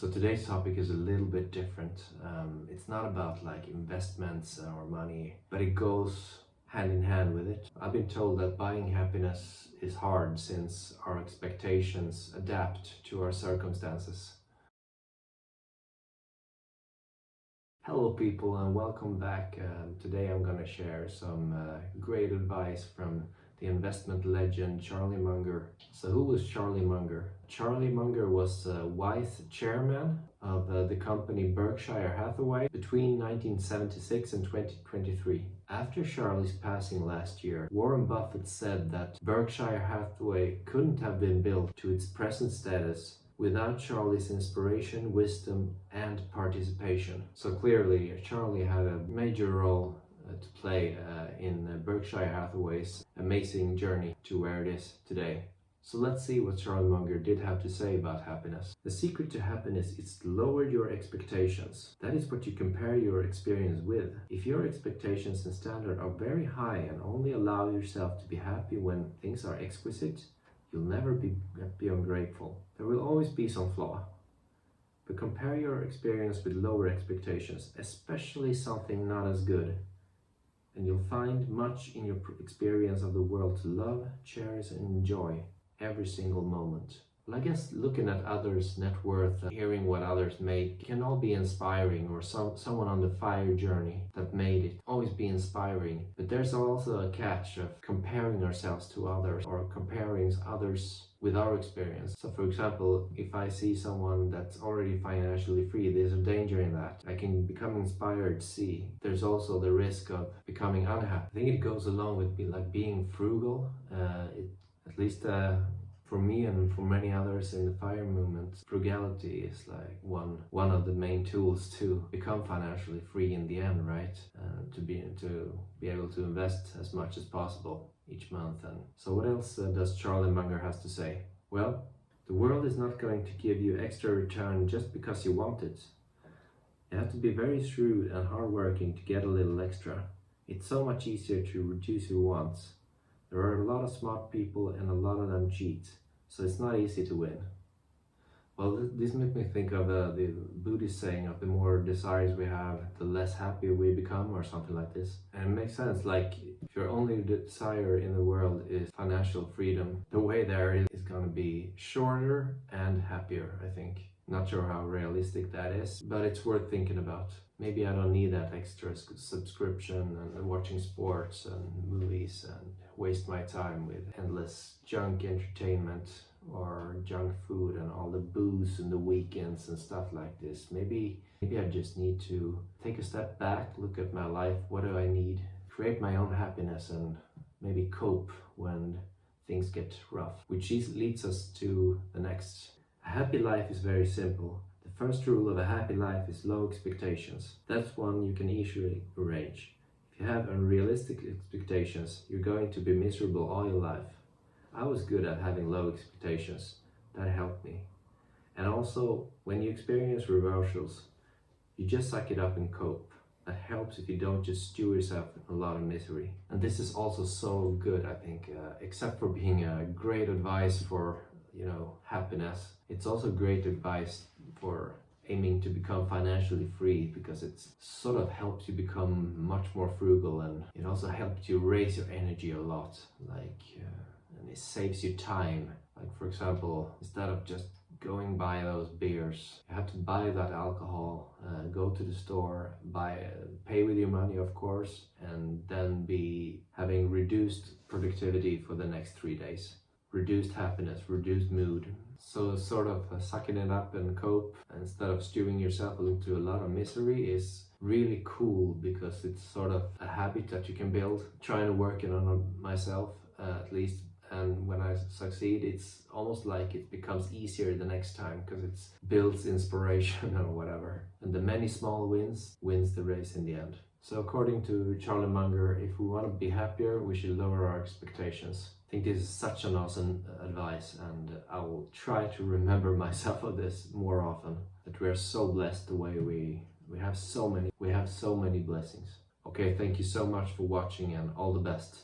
So today's topic is a little bit different. It's not about like investments or money, but it goes hand in hand with it. I've been told that buying happiness is hard since our expectations adapt to our circumstances. Hello people and welcome back. Today I'm gonna share some great advice from the investment legend Charlie Munger. So who was Charlie Munger? Charlie Munger was vice chairman of the company Berkshire Hathaway between 1976 and 2023. After Charlie's passing last year, Warren Buffett said that Berkshire Hathaway couldn't have been built to its present status without Charlie's inspiration, wisdom, and participation. So clearly, Charlie had a major role to play in Berkshire Hathaway's amazing journey to where it is today. So let's see what Charlie Munger did have to say about happiness. The secret to happiness is to lower your expectations. That is what you compare your experience with. If your expectations and standard are very high and only allow yourself to be happy when things are exquisite, you'll never be ungrateful. There will always be some flaw. But compare your experience with lower expectations, especially something not as good, and you'll find much in your experience of the world to love, cherish, and enjoy every single moment. Well, I guess looking at others' net worth, hearing what others make, can all be inspiring, or someone on the fire journey that made it, always be inspiring. But there's also a catch of comparing ourselves to others, or comparing others with our experience. So for example, if I see someone that's already financially free, there's a danger in that. I can become inspired to see. There's also the risk of becoming unhappy. I think it goes along with being frugal. At least for me and for many others in the FIRE movement, frugality is like one of the main tools to become financially free in the end, right? To be able to invest as much as possible each month. And so what else does Charlie Munger has to say? Well, the world is not going to give you extra return just because you want it. You have to be very shrewd and hardworking to get a little extra. It's so much easier to reduce your wants. There are a lot of smart people and a lot of them cheat, so it's not easy to win. Well, this makes me think of the Buddhist saying of the more desires we have, the less happy we become, or something like this. And it makes sense, like if your only desire in the world is financial freedom, the way there is going to be shorter and happier, I think. Not sure how realistic that is, but it's worth thinking about. Maybe I don't need that extra subscription and watching sports and movies and waste my time with endless junk entertainment or junk food and all the booze and the weekends and stuff like this. Maybe I just need to take a step back, look at my life, what do I need, create my own happiness, and maybe cope when things get rough. Which leads us to the next. A happy life is very simple. The first rule of a happy life is low expectations. That's one you can easily arrange. If you have unrealistic expectations, you're going to be miserable all your life. I was good at having low expectations. That helped me. And also, when you experience reversals, you just suck it up and cope. That helps if you don't just stew yourself in a lot of misery. And this is also so good, I think, except for being a great advice for happiness. It's also great advice for aiming to become financially free, because it sort of helps you become much more frugal, and it also helps you raise your energy a lot, and it saves you time. Like for example, instead of just going buy those beers, you have to buy that alcohol, go to the store, pay with your money of course, and then be having reduced productivity for the next 3 days. Reduced happiness, reduced mood. So sort of sucking it up and cope instead of stewing yourself into a lot of misery is really cool, because it's sort of a habit that you can build. Trying to work it on myself at least, and when I succeed, it's almost like it becomes easier the next time, because it builds inspiration or whatever. And the many small wins the race in the end. So according to Charlie Munger, if we want to be happier, we should lower our expectations. I think this is such an awesome advice, and I will try to remember myself of this more often, that we are so blessed the way we have so many blessings. Okay, thank you so much for watching, and all the best.